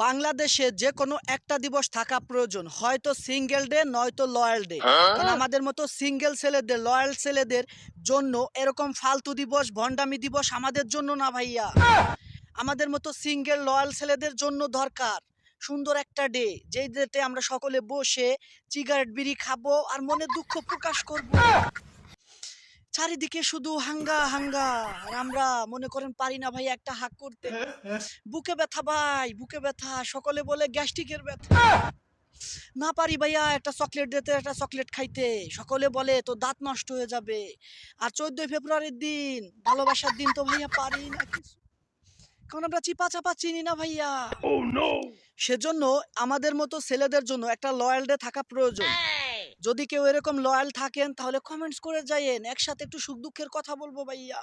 বাংলাদেশে যে কোনো একটা দিবস থাকা প্রয়োজন, হয়তো সিঙ্গেল ডে নয়তো লয়াল ডে। কারণ আমাদের মতো সিঙ্গেল ছেলেদের, লয়াল ছেলেদের জন্য এরকম ফালতু দিবস, ভণ্ডামি দিবস আমাদের জন্য না ভাইয়া। আমাদের মতো সিঙ্গেল লয়াল ছেলেদের জন্য দরকার সুন্দর একটা ডে, যেই ডেতে আমরা সকলে বসে সিগারেট বিড়ি খাবো আর মনে দুঃখ প্রকাশ করব। চারিদিকে শুধু হাঙ্গা হাঙ্গা, আর আমরা মনে করেন পারি না ভাই একটা হাক করতে। বুকে ব্যথা ভাই, বুকে ব্যথা, সকলে বলে গ্যাস্ট্রিকের ব্যথা। না পারি ভাইয়া একটা চকলেট দিতে, একটা চকলেট খাইতে, সকলে বলে তো দাঁত নষ্ট হয়ে যাবে। আর 14 ফেব্রুয়ারির দিন, ভালোবাসার দিন, তো ভাইয়া পারি না কিছু, কারণ আমরা চিপা চাপা চিনি না ভাইয়া। সেজন্য আমাদের মতো ছেলেদের জন্য একটা লয়াল ডে থাকা প্রয়োজন। যদি কেউ এরকম লয়াল থাকেন তাহলে কমেন্টস করে যাইয়েন, একসাথে একটু সুখ দুঃখের কথা বলবো ভাইয়া।